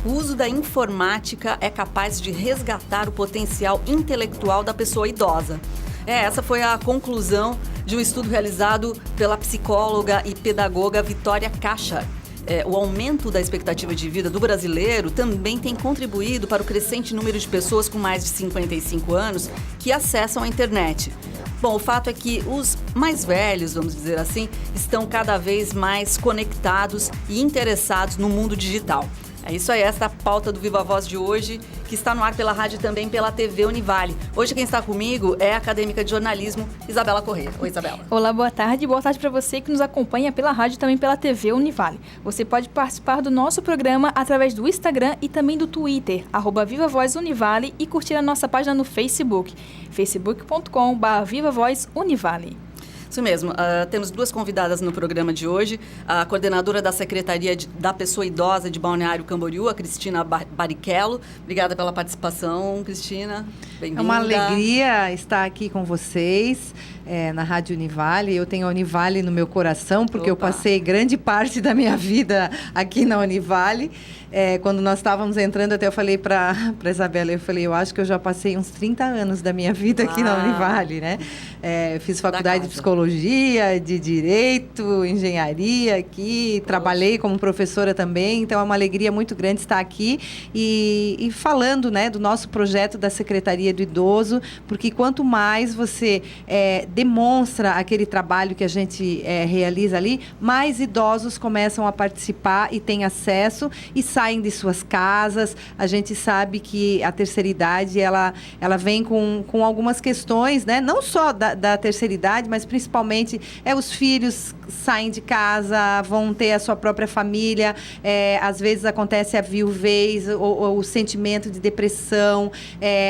O uso da informática é capaz de resgatar o potencial intelectual da pessoa idosa. Essa foi a conclusão de um estudo realizado pela psicóloga e pedagoga Vitória Cacha. O aumento da expectativa de vida do brasileiro também tem contribuído para o crescente número de pessoas com mais de 55 anos que acessam a internet. Bom, o fato é que os mais velhos, vamos dizer assim, estão cada vez mais conectados e interessados no mundo digital. É isso aí, esta é a pauta do Viva Voz de hoje, que está no ar pela rádio e também pela TV Univale. Hoje quem está comigo é a acadêmica de jornalismo, Isabela Corrêa. Oi, Isabela. Olá, boa tarde. Boa tarde para você que nos acompanha pela rádio e também pela TV Univale. Você pode participar do nosso programa através do Instagram e também do Twitter, @Viva Voz Univale, e curtir a nossa página no Facebook, facebook.com/Viva Voz Univale. Isso mesmo, temos duas convidadas no programa de hoje, a coordenadora da Secretaria da Pessoa Idosa de Balneário Camboriú, a Cristina Barrichello. Obrigada pela participação, Cristina. Bem-vinda. É uma alegria estar aqui com vocês na Rádio Univale. Eu tenho a Univale no meu coração, porque eu passei grande parte da minha vida aqui na Univale. Quando nós estávamos entrando, até eu falei para a Isabela, eu acho que eu já passei uns 30 anos da minha vida aqui na Univale, né? Fiz faculdade de Psicologia, de Direito, Engenharia aqui, trabalhei como professora também, então é uma alegria muito grande estar aqui e falando, né, do nosso projeto da Secretaria do Idoso, porque quanto mais você demonstra aquele trabalho que a gente realiza ali, mais idosos começam a participar e têm acesso e saem de suas casas. A gente sabe que a terceira idade, ela vem com algumas questões, né? Não só da terceira idade, mas principalmente os filhos saem de casa, vão ter a sua própria família, às vezes acontece a viuvez, ou o sentimento de depressão,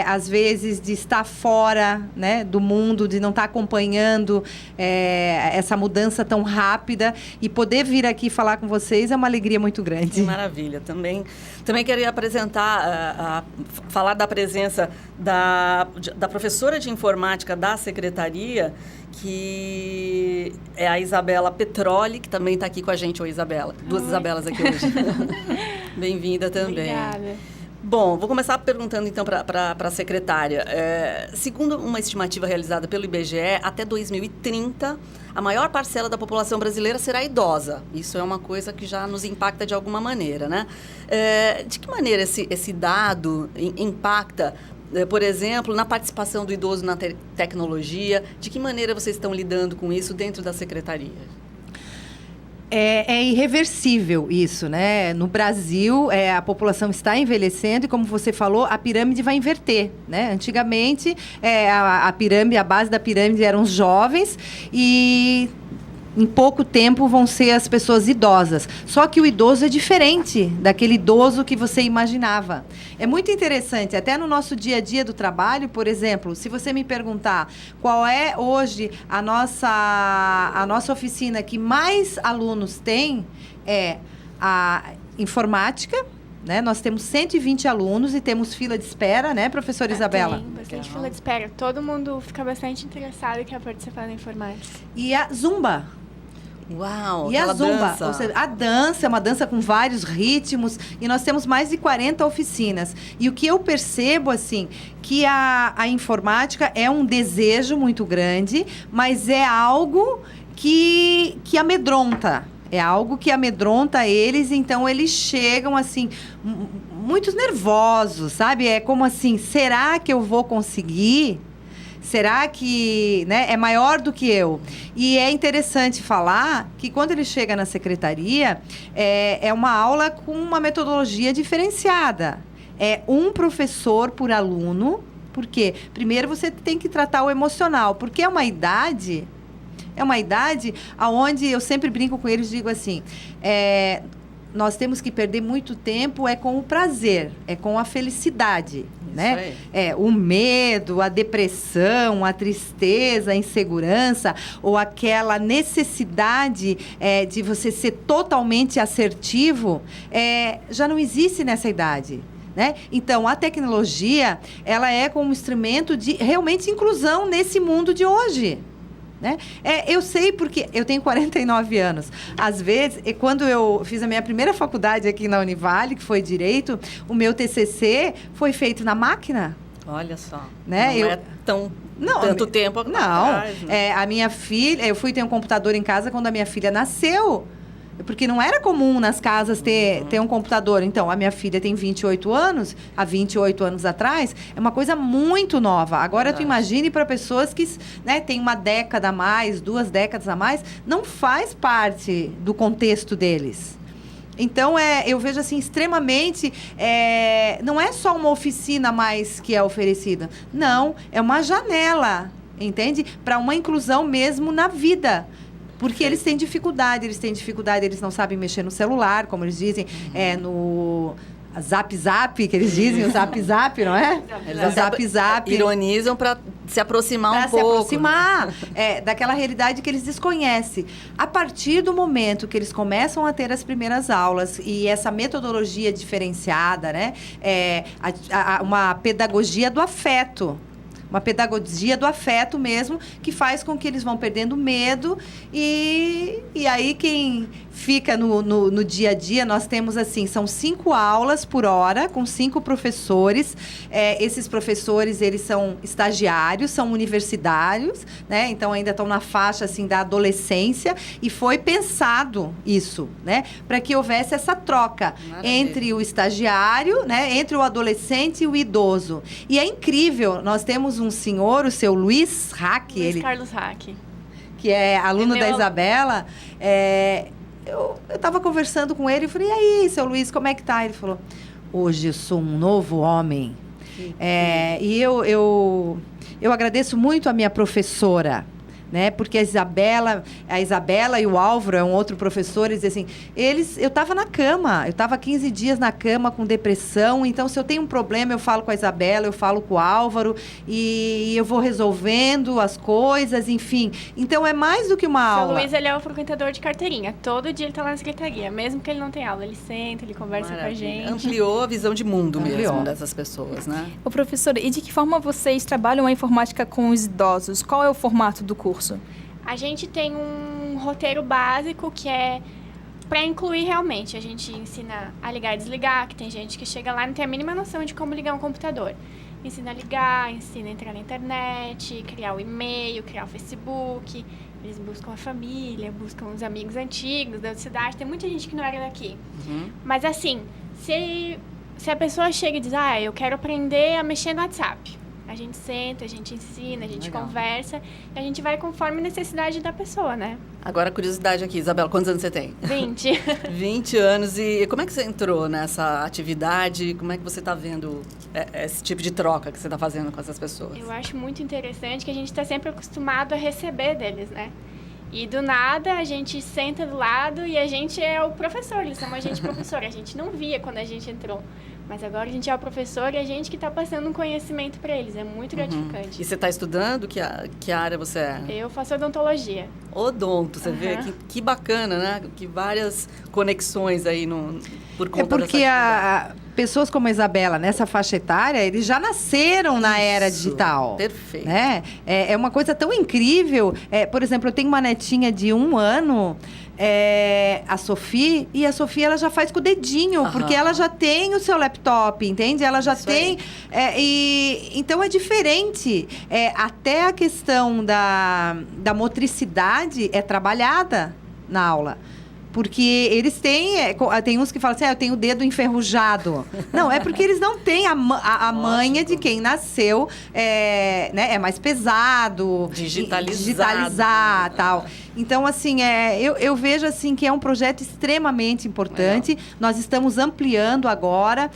às vezes de estar fora, né, do mundo, de não estar acompanhando essa mudança tão rápida, e poder vir aqui falar com vocês é uma alegria muito grande. Que maravilha. Também queria apresentar, falar da presença da professora de informática da Secretaria, que é a Isabela Petroli, que também está aqui com a gente. Oi, Isabela. Duas Isabelas aqui hoje. Bem-vinda também. Obrigada. Bom, vou começar perguntando então para a secretária. Segundo uma estimativa realizada pelo IBGE, até 2030, a maior parcela da população brasileira será idosa. Isso é uma coisa que já nos impacta de alguma maneira, né? De que maneira esse dado impacta, por exemplo, na participação do idoso na tecnologia? De que maneira vocês estão lidando com isso dentro da secretaria? É irreversível isso, né? No Brasil, a população está envelhecendo e, como você falou, a pirâmide vai inverter, né? Antigamente, a pirâmide, a base da pirâmide eram os jovens e em pouco tempo vão ser as pessoas idosas. Só que o idoso é diferente daquele idoso que você imaginava. É muito interessante, até no nosso dia a dia do trabalho, por exemplo, se você me perguntar qual é hoje a nossa oficina que mais alunos tem, é a informática, né? Nós temos 120 alunos e temos fila de espera, né, professora Isabela? Tem bastante fila de espera. Todo mundo fica bastante interessado e quer participar da informática. E a Zumba. Uau, e a Zumba, dança. Ou seja, a dança é uma dança com vários ritmos e nós temos mais de 40 oficinas. E o que eu percebo, assim, que a informática é um desejo muito grande, mas é algo que amedronta. É algo que amedronta eles, então eles chegam, assim, muito nervosos, sabe? É como assim, será que eu vou conseguir? Será que, né, é maior do que eu? E é interessante falar que quando ele chega na secretaria, é uma aula com uma metodologia diferenciada. É um professor por aluno, porque primeiro você tem que tratar o emocional, porque é uma idade onde eu sempre brinco com eles e digo assim, nós temos que perder muito tempo com o prazer, com a felicidade. Né? O medo, a depressão, a tristeza, a insegurança, ou aquela necessidade de você ser totalmente assertivo, já não existe nessa idade. Né? Então, a tecnologia, ela é como um instrumento de realmente inclusão nesse mundo de hoje. Né? Eu sei porque eu tenho 49 anos. Às vezes, quando eu fiz a minha primeira faculdade aqui na Univale, que foi Direito, o meu TCC foi feito na máquina. Olha só, né? Não é tanto tempo atrás. Né? A minha filha, eu fui ter um computador em casa quando a minha filha nasceu. Porque não era comum nas casas ter um computador. Então, a minha filha tem 28 anos, há 28 anos atrás, é uma coisa muito nova. Agora, tu imagine para pessoas que, né, têm uma década a mais, 2 décadas a mais, não faz parte do contexto deles. Então, eu vejo assim, extremamente... não é só uma oficina mais que é oferecida. Não, é uma janela, entende? Para uma inclusão mesmo na vida. Porque eles têm dificuldade, eles não sabem mexer no celular, como eles dizem, no zap, que eles dizem, o zap, não é? Eles zap. Ironizam para se aproximar um pouco. Para se aproximar daquela realidade que eles desconhecem. A partir do momento que eles começam a ter as primeiras aulas e essa metodologia diferenciada, né? Uma pedagogia do afeto. Uma pedagogia do afeto mesmo, que faz com que eles vão perdendo medo. E aí, quem fica no dia a dia, nós temos assim, são 5 aulas por hora, com 5 professores. Esses professores, eles são estagiários, são universitários, né? Então, ainda estão na faixa, assim, da adolescência. E foi pensado isso, né? Para que houvesse essa troca entre o estagiário, né? Entre o adolescente e o idoso. E é incrível, nós temos um senhor, o seu Luiz Hack. Carlos Hack. Que é aluno da Isabela. Eu estava conversando com ele e falei, e aí, seu Luiz, como é que tá? Ele falou, hoje eu sou um novo homem. E eu agradeço muito a minha professora, né? Porque a Isabela e o Álvaro, é um outro professor, eles dizem assim, eu estava na cama, eu estava 15 dias na cama com depressão, então se eu tenho um problema, eu falo com a Isabela, eu falo com o Álvaro, e eu vou resolvendo as coisas, enfim. Então, é mais do que uma aula. O Luiz, ele é o frequentador de carteirinha. Todo dia ele está lá na secretaria, mesmo que ele não tenha aula. Ele senta, ele conversa com a gente. Ampliou a visão de mundo mesmo dessas pessoas, né? Ô, professora, e de que forma vocês trabalham a informática com os idosos? Qual é o formato do curso? A gente tem um roteiro básico que é para incluir realmente. A gente ensina a ligar e desligar, que tem gente que chega lá e não tem a mínima noção de como ligar um computador. Ensina a ligar, ensina a entrar na internet, criar o e-mail, criar o Facebook. Eles buscam a família, buscam os amigos antigos da cidade. Tem muita gente que não era daqui. Mas assim, se a pessoa chega e diz, eu quero aprender a mexer no WhatsApp. A gente senta, a gente ensina, a gente conversa e a gente vai conforme a necessidade da pessoa, né? Agora, curiosidade aqui, Isabela, quantos anos você tem? 20. 20 anos. E como é que você entrou nessa atividade? Como é que você está vendo esse tipo de troca que você está fazendo com essas pessoas? Eu acho muito interessante que a gente está sempre acostumado a receber deles, né? E do nada a gente senta do lado e a gente é o professor, eles chamam a gente professor. A gente não via quando a gente entrou. Mas agora a gente é o professor e a gente que está passando um conhecimento para eles. É muito gratificante. E você está estudando? Que área você é? Eu faço odontologia. Odonto, você vê que bacana, né? Que várias conexões aí por conta porque pessoas como a Isabela, nessa faixa etária, eles já nasceram na era digital. Perfeito. Né? É uma coisa tão incrível. Por exemplo, eu tenho uma netinha de 1 ano... a Sofia, e a Sofia ela já faz com o dedinho, porque ela já tem o seu laptop, entende? Ela já tem. Então é diferente. Até a questão da motricidade é trabalhada na aula. Porque eles tem uns que falam assim, eu tenho o dedo enferrujado. Não, é porque eles não têm a manha de quem nasceu, né? É mais pesado. Digitalizar, tal. Então, assim, eu vejo assim que é um projeto extremamente importante. Legal. Nós estamos ampliando agora.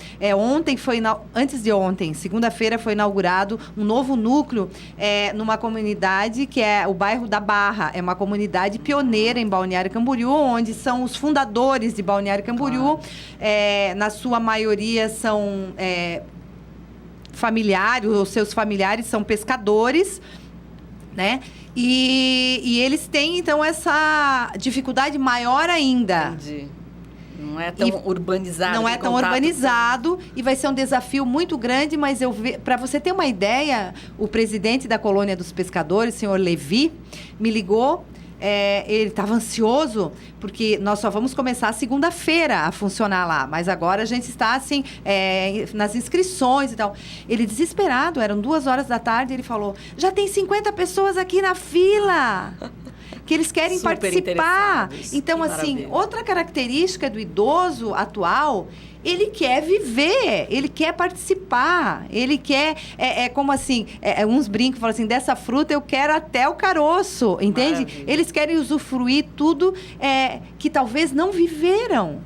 Antes de ontem, segunda-feira, foi inaugurado um novo núcleo numa comunidade que é o bairro da Barra. É uma comunidade pioneira em Balneário Camboriú, onde são os fundadores de Balneário Camboriú. Na sua maioria são familiares, os seus familiares são pescadores, né? E eles têm, então, essa dificuldade maior ainda. Entendi. Não é tão urbanizado. Não é tão urbanizado e vai ser um desafio muito grande, mas para você ter uma ideia, o presidente da Colônia dos Pescadores, senhor Levi, me ligou. Ele estava ansioso, porque nós só vamos começar segunda-feira a funcionar lá. Mas agora a gente está, assim, nas inscrições e tal. Ele desesperado, eram 2h da tarde, ele falou, já tem 50 pessoas aqui na fila, que eles querem Super participar. Então, que assim, maravilha. outra característica do idoso atual... Ele quer viver, ele quer participar, ele quer, como assim, uns brincam e falam assim, dessa fruta eu quero até o caroço, entende? Maravilha. Eles querem usufruir tudo que talvez não viveram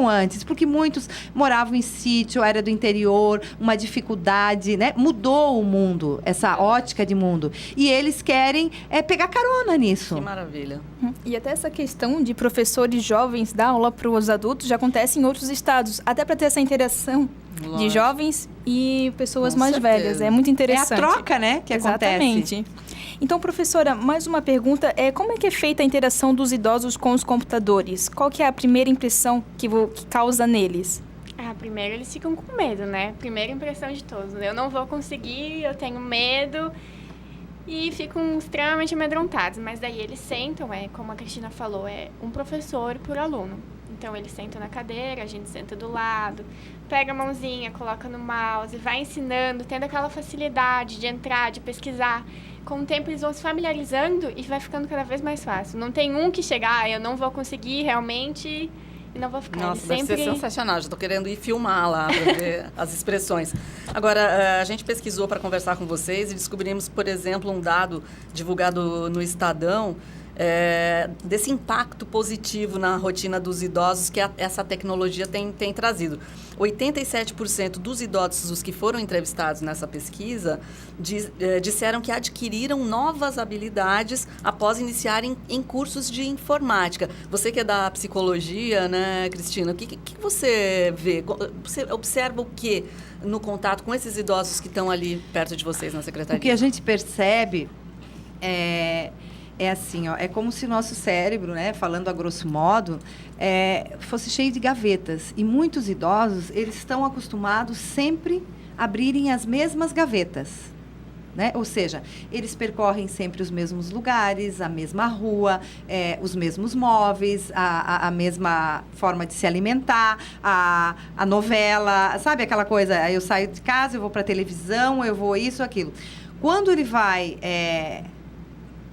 antes, porque muitos moravam em sítio, era do interior, uma dificuldade, né? Mudou o mundo, essa ótica de mundo. E eles querem pegar carona nisso. Que maravilha. E até essa questão de professores jovens dar aula para os adultos já acontece em outros estados, até para ter essa interação de Lógico. jovens e pessoas Com mais certeza. velhas. É muito interessante. É a troca, né, que Exatamente. acontece. Então, professora, mais uma pergunta. Como é que é feita a interação dos idosos com os computadores? Qual que é a primeira impressão que causa neles? Primeiro eles ficam com medo, né? Primeira impressão de todos. Eu não vou conseguir, eu tenho medo. E ficam extremamente amedrontados. Mas daí eles sentam, como a Cristina falou, um professor por aluno. Então, eles sentam na cadeira, a gente senta do lado, pega a mãozinha, coloca no mouse, vai ensinando, tendo aquela facilidade de entrar, de pesquisar. Com o tempo, eles vão se familiarizando e vai ficando cada vez mais fácil. Não tem um que chega, eu não vou conseguir realmente e não vou ficar. Nossa, Eles deve ser sensacional. Já estou querendo ir filmar lá para ver as expressões. Agora, a gente pesquisou para conversar com vocês e descobrimos, por exemplo, um dado divulgado no Estadão, desse impacto positivo na rotina dos idosos que essa tecnologia tem trazido. 87% dos idosos que foram entrevistados nessa pesquisa disseram que adquiriram novas habilidades após iniciarem em cursos de informática. Você que é da psicologia, né, Cristina? O que você vê? Você observa o que no contato com esses idosos que estão ali perto de vocês na secretaria? O que a gente percebe é assim, é como se nosso cérebro, né, falando a grosso modo, fosse cheio de gavetas. E muitos idosos, eles estão acostumados sempre a abrirem as mesmas gavetas, né? Ou seja, eles percorrem sempre os mesmos lugares, a mesma rua, os mesmos móveis, a mesma forma de se alimentar, a novela, sabe aquela coisa? Aí eu saio de casa, eu vou para a televisão, eu vou isso, aquilo. Quando ele vai...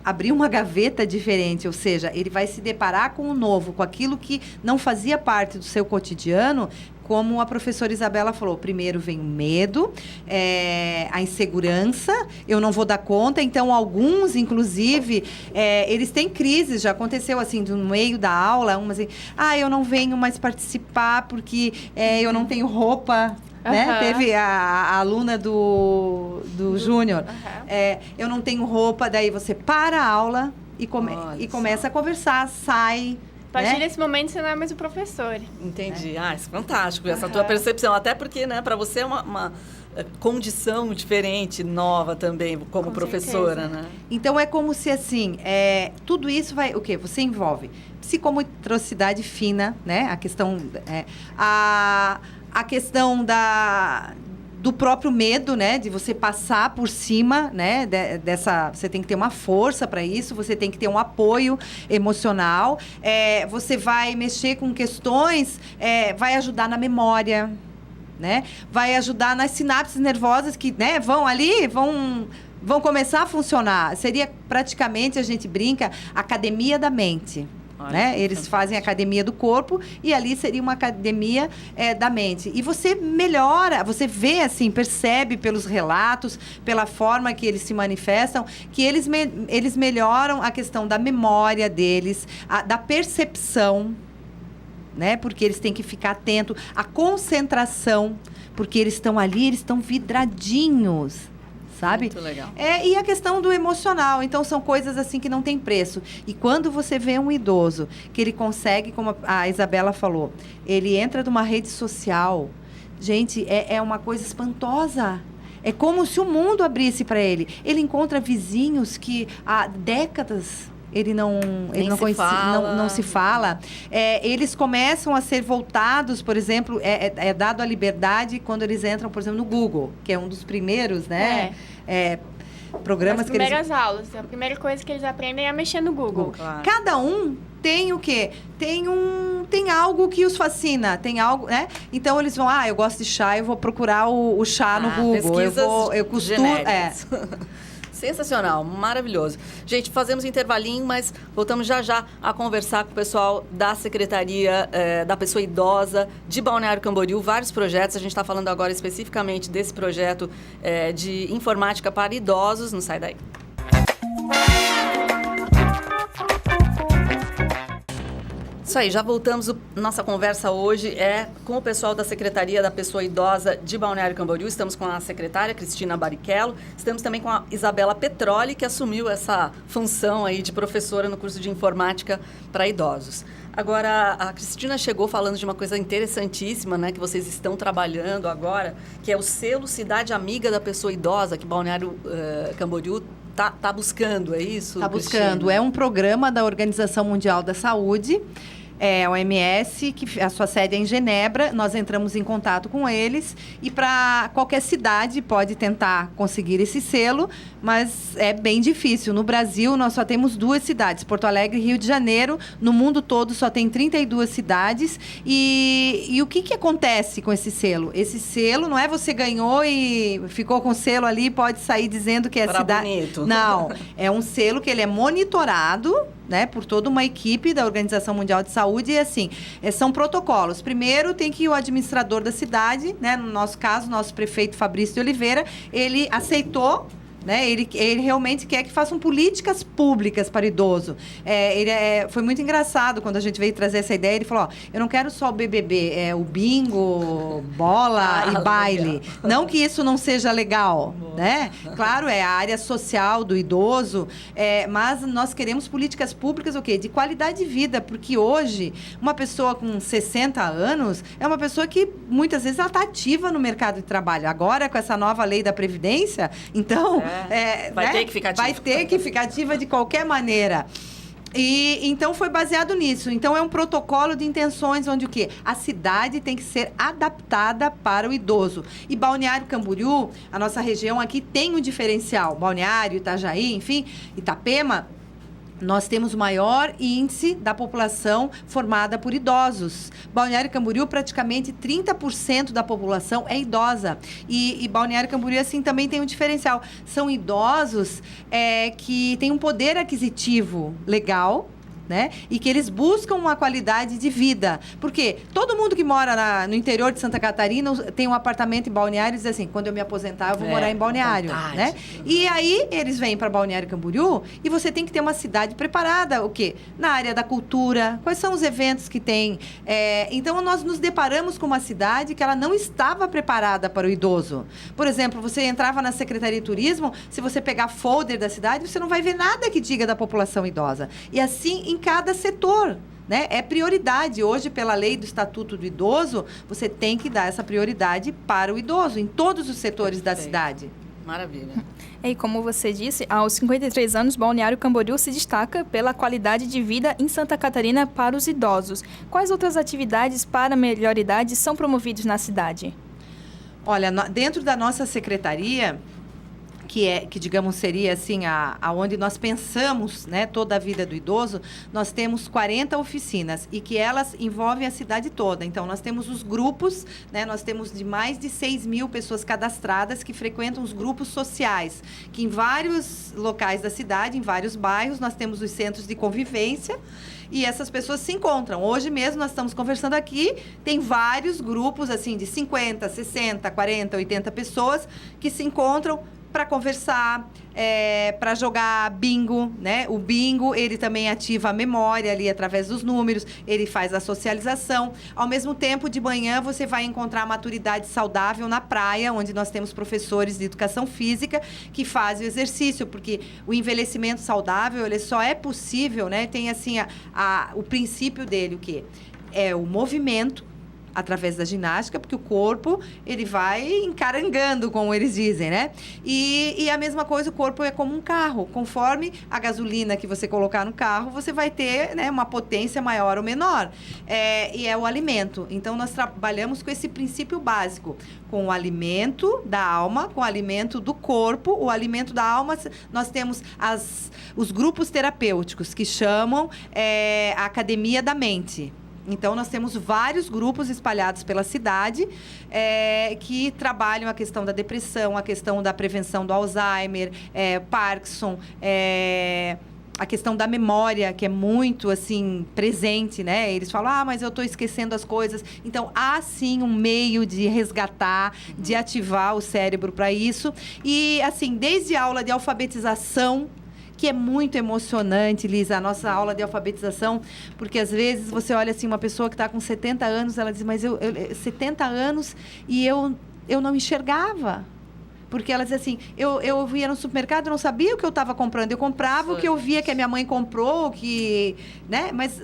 abrir uma gaveta diferente, ou seja, ele vai se deparar com o novo, com aquilo que não fazia parte do seu cotidiano, como a professora Isabela falou, primeiro vem o medo, a insegurança, eu não vou dar conta, então alguns, inclusive, eles têm crises, já aconteceu assim, no meio da aula, umas assim, eu não venho mais participar porque eu não tenho roupa. Né? Teve a aluna do Júnior. Eu não tenho roupa, daí você para a aula e começa a conversar, sai. A partir desse momento, você não é mais o professor. Entendi. Isso é fantástico, essa tua percepção. Até porque, né, para você é uma condição diferente, nova também, como Com professora, certeza. né? Então, é como se, assim, tudo isso vai... O quê? Você envolve psicomotricidade fina, né? A questão... A questão do próprio medo, né? De você passar por cima, né? Você tem que ter uma força para isso, você tem que ter um apoio emocional. Você vai mexer com questões, vai ajudar na memória, né? Vai ajudar nas sinapses nervosas que, né, vão começar a funcionar. Seria praticamente, a gente brinca, academia da mente. Né? Eles fazem a academia do corpo e ali seria uma academia da mente. E você melhora, você vê assim, percebe pelos relatos, pela forma que eles se manifestam, que eles melhoram a questão da memória deles, da percepção, né? Porque eles têm que ficar atento, a concentração, porque eles estão ali, eles estão vidradinhos. Sabe? Muito legal. E a questão do emocional. Então, são coisas assim que não tem preço. E quando você vê um idoso que ele consegue, como a Isabela falou, ele entra numa rede social, gente, é uma coisa espantosa. É como se o mundo abrisse para ele. Ele encontra vizinhos que há décadas ele não se fala. Eles começam a ser voltados, por exemplo, é dado a liberdade quando eles entram, por exemplo, no Google, que é um dos primeiros, né? Programas as primeiras aulas. A primeira coisa que eles aprendem é mexer no Google. Claro. Cada um tem o quê? Tem algo que os fascina, tem algo, né? Então eles vão, eu gosto de chá, eu vou procurar o chá no Google. Eu costuro. Sensacional, maravilhoso. Gente, fazemos um intervalinho, mas voltamos já a conversar com o pessoal da Secretaria da Pessoa Idosa de Balneário Camboriú, vários projetos. A gente está falando agora especificamente desse projeto de informática para idosos. Não sai daí. Isso aí, já voltamos. Nossa conversa hoje é com o pessoal da Secretaria da Pessoa Idosa de Balneário Camboriú. Estamos com a secretária Cristina Barrichello. Estamos também com a Isabela Petroli, que assumiu essa função aí de professora no curso de informática para idosos. Agora, a Cristina chegou falando de uma coisa interessantíssima, né, que vocês estão trabalhando agora, que é o selo Cidade Amiga da Pessoa Idosa, que Balneário Camboriú tá buscando, é isso? Está buscando. É um programa da Organização Mundial da Saúde, a OMS, que a sua sede é em Genebra. Nós entramos em contato com eles e para qualquer cidade pode tentar conseguir esse selo, mas é bem difícil. No Brasil, nós só temos 2 cidades, Porto Alegre e Rio de Janeiro. No mundo todo, só tem 32 cidades. E o que acontece com esse selo? Esse selo não é você ganhou e ficou com o selo ali e pode sair dizendo que é cidade... bonito. Não, é um selo que ele é monitorado, né, por toda uma equipe da Organização Mundial de Saúde, e assim, são protocolos. Primeiro, tem que o administrador da cidade, né, no nosso caso, nosso prefeito Fabrício de Oliveira, ele aceitou, né, ele realmente quer que façam políticas públicas para o idoso. Foi muito engraçado quando a gente veio trazer essa ideia. Ele falou, eu não quero só o BBB, o bingo, bola e baile. Legal. Não que isso não seja legal, né? Claro, é a área social do idoso, mas nós queremos políticas públicas o quê? De qualidade de vida, porque hoje uma pessoa com 60 anos é uma pessoa que muitas vezes ela está ativa no mercado de trabalho. Agora, com essa nova lei da Previdência, então... vai ter que ficar ativa. Vai ter que ficar ativa de qualquer maneira. E então foi baseado nisso. Então é um protocolo de intenções onde o quê? A cidade tem que ser adaptada para o idoso. E Balneário Camboriú, a nossa região aqui tem um diferencial. Balneário, Itajaí, enfim, Itapema, nós temos o maior índice da população formada por idosos. Balneário Camboriú, praticamente 30% da população é idosa. E Balneário Camboriú, assim, também tem um diferencial. São idosos que têm um poder aquisitivo legal, né? E que eles buscam uma qualidade de vida. Porque todo mundo que mora no interior de Santa Catarina tem um apartamento em Balneário e diz assim, quando eu me aposentar, eu vou morar em Balneário, né? E aí, eles vêm para Balneário Camboriú e você tem que ter uma cidade preparada, o quê? Na área da cultura, quais são os eventos que tem? Então, nós nos deparamos com uma cidade que ela não estava preparada para o idoso. Por exemplo, você entrava na Secretaria de Turismo, se você pegar folder da cidade, você não vai ver nada que diga da população idosa. E assim, em cada setor, né? É prioridade. Hoje, pela lei do Estatuto do Idoso, você tem que dar essa prioridade para o idoso, em todos os setores da cidade. Maravilha. E como você disse, aos 53 anos, Balneário Camboriú se destaca pela qualidade de vida em Santa Catarina para os idosos. Quais outras atividades para melhor idade são promovidas na cidade? Olha, dentro da nossa secretaria, que digamos seria assim aonde nós pensamos, né, toda a vida do idoso, nós temos 40 oficinas e que elas envolvem a cidade toda. Então nós temos os grupos, né, nós temos de mais de 6.000 pessoas cadastradas que frequentam os grupos sociais, que em vários locais da cidade, em vários bairros, nós temos os centros de convivência. E essas pessoas se encontram. Hoje mesmo nós estamos conversando aqui, tem vários grupos assim de 50, 60, 40, 80 pessoas que se encontram para conversar, para jogar bingo, né? O bingo, ele também ativa a memória ali através dos números, ele faz a socialização. Ao mesmo tempo, de manhã, você vai encontrar a maturidade saudável na praia, onde nós temos professores de educação física que fazem o exercício, porque o envelhecimento saudável, ele só é possível, né? Tem assim, o princípio dele, o quê? É o movimento, através da ginástica, porque o corpo, ele vai encarangando, como eles dizem, né? E a mesma coisa, o corpo é como um carro. Conforme a gasolina que você colocar no carro, você vai ter, né, uma potência maior ou menor. E é o alimento. Então, nós trabalhamos com esse princípio básico. Com o alimento da alma, com o alimento do corpo. O alimento da alma, nós temos os grupos terapêuticos, que chamam a Academia da Mente. Então, nós temos vários grupos espalhados pela cidade que trabalham a questão da depressão, a questão da prevenção do Alzheimer, Parkinson, a questão da memória, que é muito, assim, presente, né? Eles falam, mas eu estou esquecendo as coisas. Então, há, sim, um meio de resgatar, de ativar o cérebro para isso. E, assim, desde a aula de alfabetização, que é muito emocionante, Lisa, a nossa aula de alfabetização, porque às vezes você olha assim, uma pessoa que está com 70 anos, ela diz, mas eu 70 anos e eu não enxergava. Porque ela diz assim, eu ia no supermercado, eu não sabia o que eu estava comprando, eu comprava o que eu via que a minha mãe comprou, né? Mas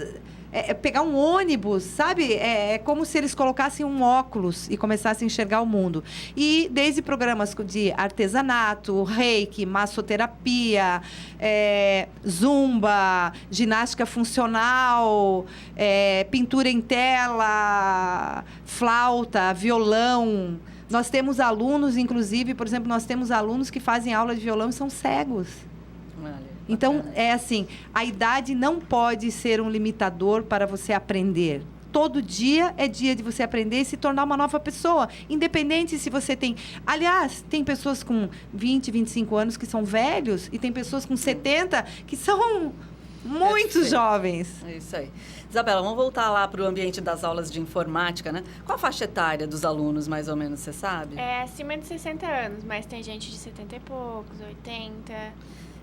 pegar um ônibus, sabe? É como se eles colocassem um óculos e começassem a enxergar o mundo. E desde programas de artesanato, reiki, massoterapia, zumba, ginástica funcional, pintura em tela, flauta, violão. Nós temos alunos, inclusive, por exemplo, nós temos alunos que fazem aula de violão e são cegos. Então, é assim, a idade não pode ser um limitador para você aprender. Todo dia é dia de você aprender e se tornar uma nova pessoa. Independente se você tem... Aliás, tem pessoas com 20, 25 anos que são velhos e tem pessoas com 70 que são muito jovens. É isso aí. Isabela, vamos voltar lá para o ambiente das aulas de informática, né? Qual a faixa etária dos alunos, mais ou menos, você sabe? É acima de 60 anos, mas tem gente de 70 e poucos, 80...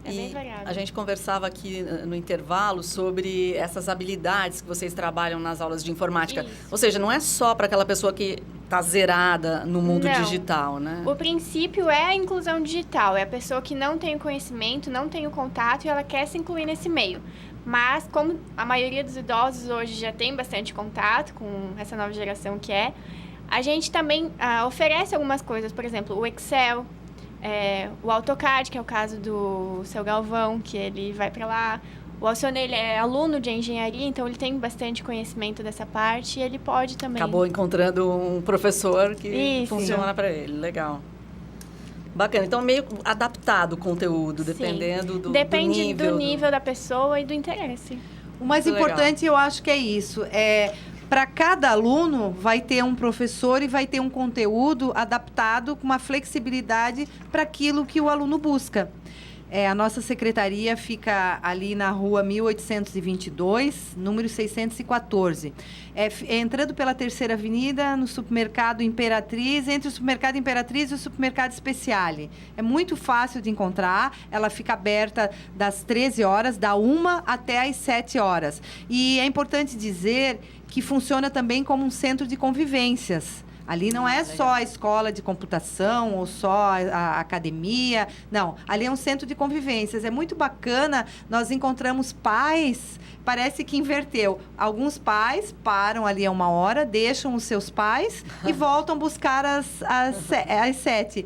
bem variável. A gente conversava aqui no intervalo sobre essas habilidades que vocês trabalham nas aulas de informática. Isso. Ou seja, não é só para aquela pessoa que está zerada no mundo Não. digital, né? O princípio é a inclusão digital. É a pessoa que não tem o conhecimento, não tem o contato e ela quer se incluir nesse meio. Mas, como a maioria dos idosos hoje já tem bastante contato com essa nova geração a gente também oferece algumas coisas. Por exemplo, o Excel, o AutoCAD, que é o caso do seu Galvão, que ele vai para lá. O Alcione, ele é aluno de engenharia, então ele tem bastante conhecimento dessa parte e ele pode também... Acabou encontrando um professor que Isso. funciona para ele. Legal. Bacana. Então, meio adaptado o conteúdo, dependendo do Depende nível. do nível da pessoa e do interesse. O mais Muito importante, eu acho que é isso. Para cada aluno, vai ter um professor e vai ter um conteúdo adaptado com uma flexibilidade para aquilo que o aluno busca. A nossa secretaria fica ali na rua 1822, número 614. Entrando pela Terceira Avenida, no supermercado Imperatriz, entre o supermercado Imperatriz e o supermercado Speciale. É muito fácil de encontrar, ela fica aberta das 13 horas, da 1 até as 7 horas. E é importante dizer que funciona também como um centro de convivências. Ali não é só a escola de computação ou só a academia. Não, ali é um centro de convivências. É muito bacana, nós encontramos pais, parece que inverteu. Alguns pais param ali a 1 hora, deixam os seus pais e voltam buscar às 7.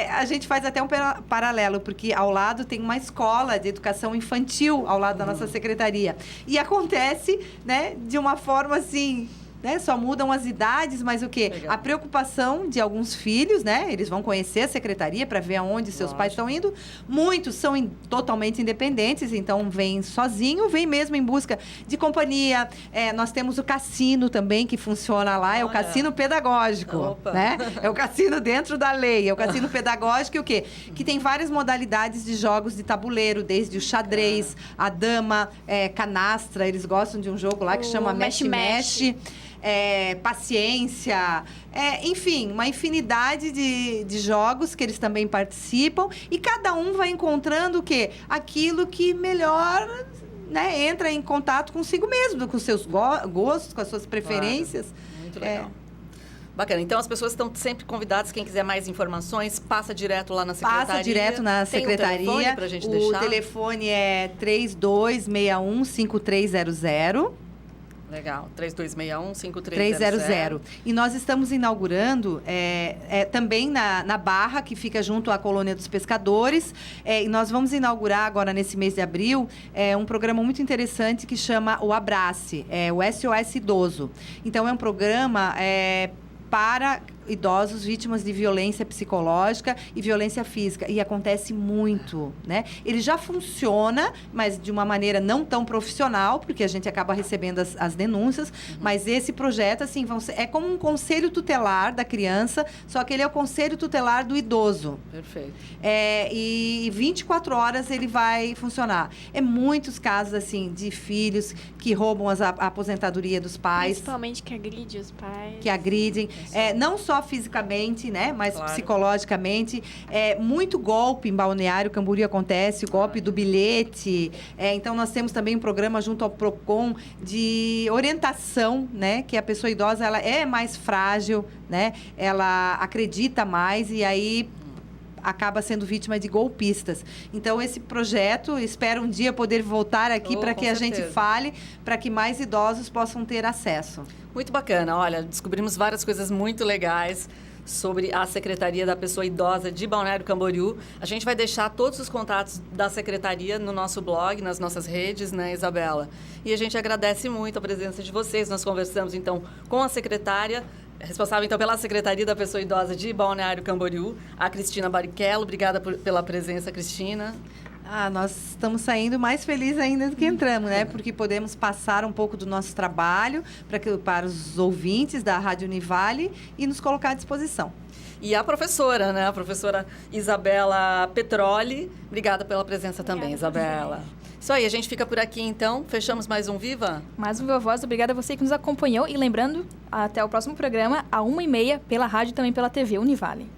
A gente faz até um paralelo, porque ao lado tem uma escola de educação infantil, ao lado da nossa secretaria. E acontece, né, de uma forma assim... Né? Só mudam as idades, mas o quê? Legal. A preocupação de alguns filhos, né? Eles vão conhecer a secretaria para ver aonde seus pais estão indo. Muitos são totalmente independentes, então vêm sozinho, vêm mesmo em busca de companhia. Nós temos o cassino também, que funciona lá, é o cassino pedagógico. Opa. Né? É o cassino dentro da lei, é o cassino pedagógico e o quê? Que tem várias modalidades de jogos de tabuleiro, desde o xadrez, a dama, canastra, eles gostam de um jogo lá que chama Mexe-Mexe. Paciência, enfim, uma infinidade de jogos que eles também participam e cada um vai encontrando o quê? Aquilo que melhor, né, entra em contato consigo mesmo, com seus gostos, com as suas preferências. Claro. Muito legal. Bacana. Então, as pessoas estão sempre convidadas. Quem quiser mais informações, passa direto lá na secretaria. Passa direto na secretaria. Tem um telefone pra gente o deixar? telefone é 3261-5300. Legal, 3261-5300. 300. E nós estamos inaugurando também na Barra, que fica junto à Colônia dos Pescadores. E nós vamos inaugurar agora, nesse mês de abril, um programa muito interessante que chama o Abrace, o SOS Idoso. Então, é um programa para idosos vítimas de violência psicológica e violência física. E acontece muito, né? Ele já funciona, mas de uma maneira não tão profissional, porque a gente acaba recebendo as denúncias. Mas esse projeto, assim, é como um conselho tutelar da criança, só que ele é o conselho tutelar do idoso. Perfeito. E 24 horas ele vai funcionar. Muitos casos, assim, de filhos que roubam a aposentadoria dos pais. Principalmente que agride os pais. Que agridem. Não só fisicamente, né? Mas claro, psicologicamente. Muito golpe em Balneário Camboriú acontece, o golpe do bilhete. Então, nós temos também um programa junto ao PROCON de orientação, né? Que a pessoa idosa, ela é mais frágil, né? Ela acredita mais e aí acaba sendo vítima de golpistas. Então, esse projeto, espero um dia poder voltar aqui para que a gente fale, para que mais idosos possam ter acesso. Muito bacana. Olha, descobrimos várias coisas muito legais sobre a Secretaria da Pessoa Idosa de Balneário Camboriú. A gente vai deixar todos os contatos da Secretaria no nosso blog, nas nossas redes, né, Isabela? E a gente agradece muito a presença de vocês. Nós conversamos, então, com a secretária, responsável, então, pela Secretaria da Pessoa Idosa de Balneário Camboriú, a Cristina Barrichello. Obrigada pela presença, Cristina. Nós estamos saindo mais felizes ainda do que entramos, né? Porque podemos passar um pouco do nosso trabalho para os ouvintes da Rádio Univale e nos colocar à disposição. E a professora, né? A professora Isabela Petroli. Obrigada pela presença também, Isabela. Isso aí, a gente fica por aqui, então. Fechamos mais um Viva? Mais um Viva Voz. Obrigada a você que nos acompanhou. E lembrando, até o próximo programa, às 1h30, pela rádio e também pela TV Univale.